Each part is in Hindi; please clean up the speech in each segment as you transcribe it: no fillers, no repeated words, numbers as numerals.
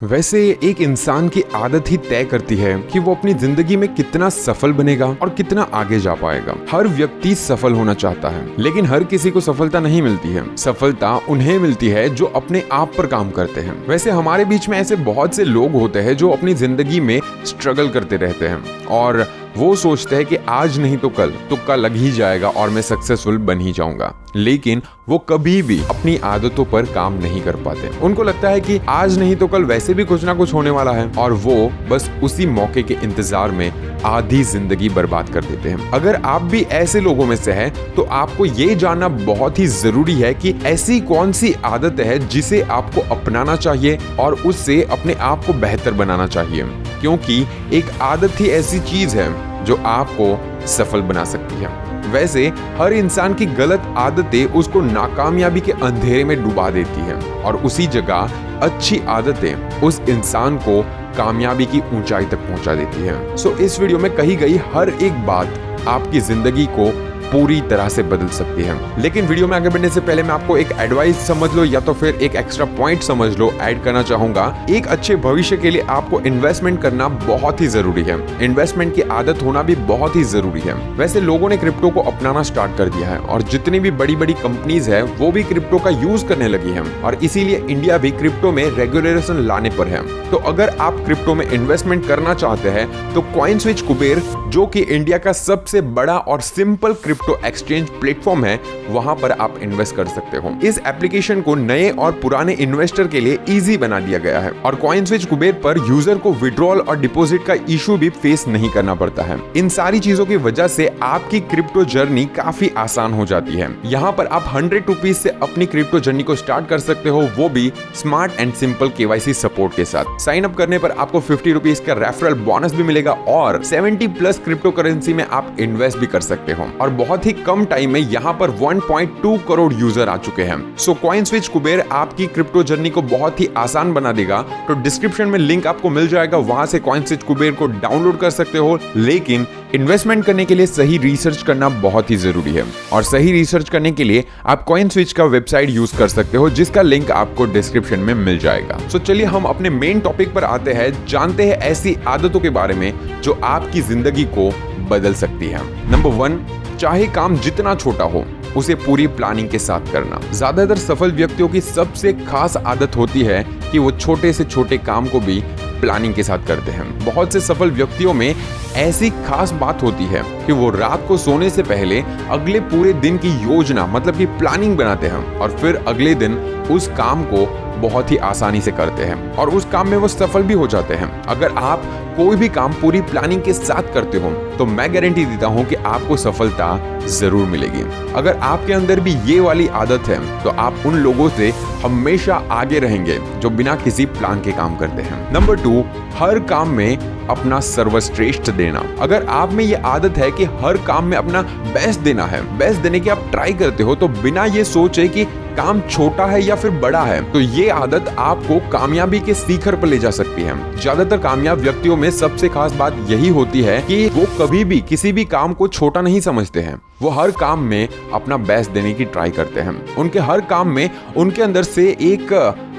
वैसे एक इंसान की आदत ही तय करती है कि वो अपनी जिंदगी में कितना सफल बनेगा और कितना आगे जा पाएगा। हर व्यक्ति सफल होना चाहता है, लेकिन हर किसी को सफलता नहीं मिलती है। सफलता उन्हें मिलती है जो अपने आप पर काम करते हैं। वैसे हमारे बीच में ऐसे बहुत से लोग होते हैं जो अपनी जिंदगी में स्ट्रगल करते रहते हैं और वो सोचते हैं कि आज नहीं तो कल तुक्का लग ही जाएगा और मैं सक्सेसफुल बन ही जाऊंगा, लेकिन वो कभी भी अपनी आदतों पर काम नहीं कर पाते। उनको लगता है कि आज नहीं तो कल वैसे भी कुछ ना कुछ होने वाला है और वो बस उसी मौके के इंतजार में आधी जिंदगी बर्बाद कर देते हैं। अगर आप भी ऐसे लोगों में से हैं, तो आपको ये जानना बहुत ही जरूरी है कि ऐसी कौन सी आदत है जिसे आपको अपनाना चाहिए और उससे अपने आप को बेहतर बनाना चाहिए, क्योंकि एक आदत ही ऐसी चीज है जो आपको सफल बना सकती है। वैसे हर इंसान की गलत आदतें उसको नाकामयाबी के अंधेरे में डुबा देती हैं और उसी जगह अच्छी आदतें उस इंसान को कामयाबी की ऊंचाई तक पहुंचा देती हैं। सो इस वीडियो में कही गई हर एक बात आपकी जिंदगी को पूरी तरह से बदल सकती है। लेकिन वीडियो में आगे बढ़ने से पहले मैं आपको एक एडवाइस समझ लो या तो फिर एक एक्स्ट्रा पॉइंट समझ लो ऐड करना चाहूंगा। एक अच्छे भविष्य के लिए आपको इन्वेस्टमेंट करना बहुत ही जरूरी है। इन्वेस्टमेंट की आदत होना भी बहुत ही जरूरी है। वैसे लोगों ने क्रिप्टो को अपनाना स्टार्ट कर दिया है और जितनी भी बड़ी बड़ी कंपनीज है वो भी क्रिप्टो का यूज करने लगी है और इसीलिए इंडिया भी क्रिप्टो में रेगुलेशन लाने पर है। तो अगर आप क्रिप्टो में इन्वेस्टमेंट करना चाहते हैं तो कॉइनस्विच कुबेर, जो कि इंडिया का सबसे बड़ा और सिंपल क्रिप्टो एक्सचेंज प्लेटफॉर्म है, वहां पर आप इन्वेस्ट कर सकते हो। इस एप्लीकेशन को नए और पुराने इन्वेस्टर के लिए इजी बना दिया गया है और कॉइनस्विच कुबेर पर यूजर को विड्रॉल और डिपॉजिट का इशू भी फेस नहीं करना पड़ता है। इन सारी चीजों की वजह से आपकी क्रिप्टो जर्नी काफी आसान हो जाती है। यहाँ पर आप 100 रुपीज से अपनी क्रिप्टो जर्नी को स्टार्ट कर सकते हो, वो भी smart and simple KYC support के साथ। साइन अप करने पर आपको 50 रुपीज का रेफरल बोनस भी मिलेगा और 70+ क्रिप्टो करेंसी में आप इन्वेस्ट भी कर सकते हो और बहुत ही कम टाइम में यहाँ पर 1.2 करोड़ यूजर आ चुके हैं। सो कॉइनस्विच कुबेर आपकी क्रिप्टो जर्नी को बहुत ही आसान बना देगा। तो डिस्क्रिप्शन में लिंक आपको मिल जाएगा, वहां से कॉइनस्विच कुबेर को डाउनलोड कर सकते हो। लेकिन इन्वेस्टमेंट करने के लिए सही रिसर्च करना बहुत ही जरूरी है और सही रिसर्च करने के लिए आप कॉइनस्विच का वेबसाइट यूज कर सकते हो, जिसका लिंक आपको डिस्क्रिप्शन में मिल जाएगा। सो चलिए हम अपने मेन टॉपिक पर आते हैं, जानते हैं ऐसी आदतों के बारे में जो आपकी जिंदगी को बदल सकती है। नंबर 1, चाहे काम जितना छोटा हो उसे पूरी प्लानिंग के साथ करना। ज्यादातर सफल व्यक्तियों की सबसे खास आदत होती है कि वो छोटे से छोटे काम को भी प्लानिंग के साथ करते हैं। बहुत से सफल व्यक्तियों में ऐसी खास बात होती है कि वो रात को सोने से पहले अगले पूरे दिन की योजना मतलब कि प्लानिंग बनाते हैं और फिर अगले दिन उस काम को बहुत ही आसानी से करते हैं और उस काम में वो सफल भी हो जाते हैं। अगर आप कोई भी काम पूरी प्लानिंग के साथ करते हो तो मैं गारंटी देता हूं कि आपको सफलता जरूर मिलेगी। अगर आपके अंदर भी ये वाली आदत है तो आप उन लोगों से हमेशा आगे रहेंगे जो बिना किसी प्लान के काम करते हैं। नंबर 2, हर काम में अपना सर्वश्रेष्ठ देना। अगर आप में ये आदत है कि हर काम में अपना बेस्ट देना है, बेस्ट देने की आप ट्राई करते हो तो बिना ये सोचे कि काम छोटा है या फिर बड़ा है, तो ये आदत आपको कामयाबी के शिखर पर ले जा सकती है। ज्यादातर कामयाब व्यक्तियों में सबसे खास बात यही होती है कि वो कभी भी किसी भी काम को छोटा नहीं समझते हैं। वो हर काम में अपना बेस्ट देने की ट्राई करते हैं। उनके हर काम में उनके अंदर से एक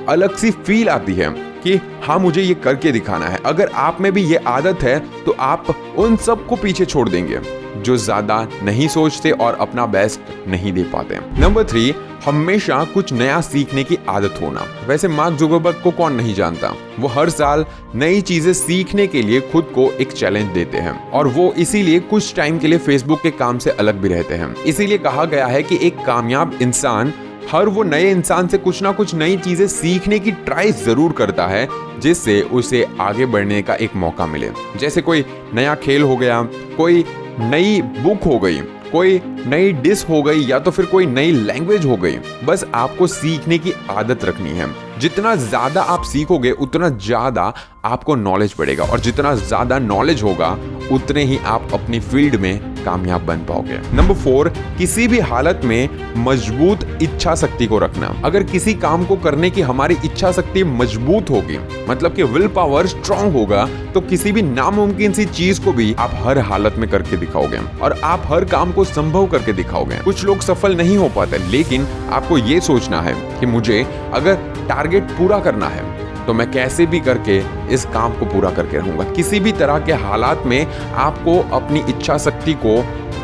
अलग सी फील आती है कि हाँ, मुझे ये करके दिखाना है। अगर आप में भी ये आदत है तो आप उन सब को पीछे छोड़ देंगे जो ज्यादा नहीं सोचते और अपना बेस्ट नहीं दे पाते। नंबर 3, हमेशा कुछ नया सीखने की आदत होना। वैसे मार्क जुकरबर्ग को कौन नहीं जानता, वो हर साल नई चीजें सीखने के लिए खुद को एक चैलेंज देते हैं और वो इसीलिए कुछ टाइम के लिए फेसबुक के काम से अलग भी रहते हैं। इसीलिए कहा गया है कि एक कामयाब इंसान हर वो नए इंसान से कुछ ना कुछ नई चीजें सीखने की ट्राई जरूर करता है, जिससे उसे आगे बढ़ने का एक मौका मिले। जैसे कोई नया खेल हो गया, कोई नई बुक हो गई, कोई नई डिश हो गई या तो फिर कोई नई लैंग्वेज हो गई। बस आपको सीखने की आदत रखनी है। जितना ज्यादा आप सीखोगे उतना ज्यादा आपको नॉलेज बढ़ेगा और जितना ज्यादा नॉलेज होगा उतने ही आप अपनी फील्ड में कामयाब बन पाओगे। नंबर 4, किसी भी हालत में मजबूत इच्छा शक्ति को रखना। अगर किसी काम को करने की हमारी इच्छा शक्ति मजबूत होगी, मतलब कि विल पावर स्ट्रांग होगा, तो किसी भी नामुमकिन सी चीज को भी आप हर हालत में करके दिखाओगे और आप हर काम को संभव करके दिखाओगे। कुछ लोग सफल नहीं हो पाते, लेकिन आपको ये सोचना है कि मुझे अगर टारगेट पूरा करना है तो मैं कैसे भी करके इस काम को पूरा करके रहूंगा। किसी भी तरह के हालात में आपको अपनी इच्छा शक्ति को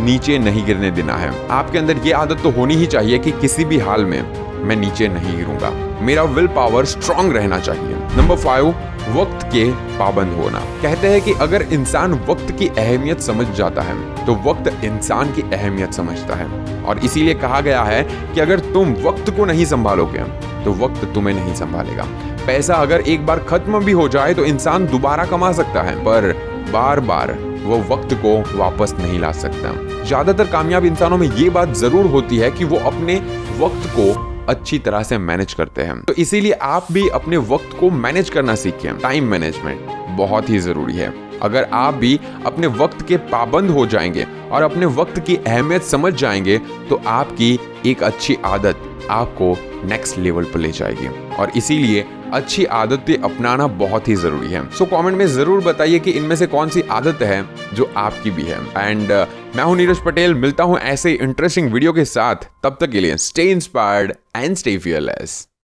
नीचे नहीं गिरने देना है। आपके अंदर ये आदत तो होनी ही चाहिए कि किसी भी हाल में मैं नीचे नहीं गिरूंगा। मेरा विल पावर स्ट्रांग रहना चाहिए। नंबर 5, वक्त के पाबंद होना। कहते हैं कि अगर इंसान वक्त की अहमियत समझ जाता है तो वक्त इंसान की अहमियत समझता है। और इसीलिए कहा गया है कि अगर तुम वक्त को नहीं संभालोगे तो वक्त तुम्हें नहीं संभालेगा। पैसा अगर एक बार खत्म भी हो जाए तो इंसान दोबारा कमा सकता है, पर बार बार वो वक्त को वापस नहीं ला सकता। ज्यादातर कामयाब इंसानों में ये बात जरूर होती है कि वो अपने वक्त को अच्छी तरह से मैनेज करते हैं। तो इसीलिए आप भी अपने वक्त को मैनेज करना सीखें। टाइम मैनेजमेंट बहुत ही जरूरी है। अगर आप भी अपने वक्त के पाबंद हो जाएंगे और अपने वक्त की अहमियत समझ जाएंगे तो आपकी एक अच्छी आदत आपको नेक्स्ट लेवल पर ले जाएगी। और इसीलिए अच्छी आदतें अपनाना बहुत ही जरूरी है। सो कमेंट में जरूर बताइए कि इनमें से कौन सी आदत है जो आपकी भी है। एंड मैं हूं नीरज पटेल, मिलता हूं ऐसे इंटरेस्टिंग वीडियो के साथ। तब तक के लिए stay inspired and stay fearless.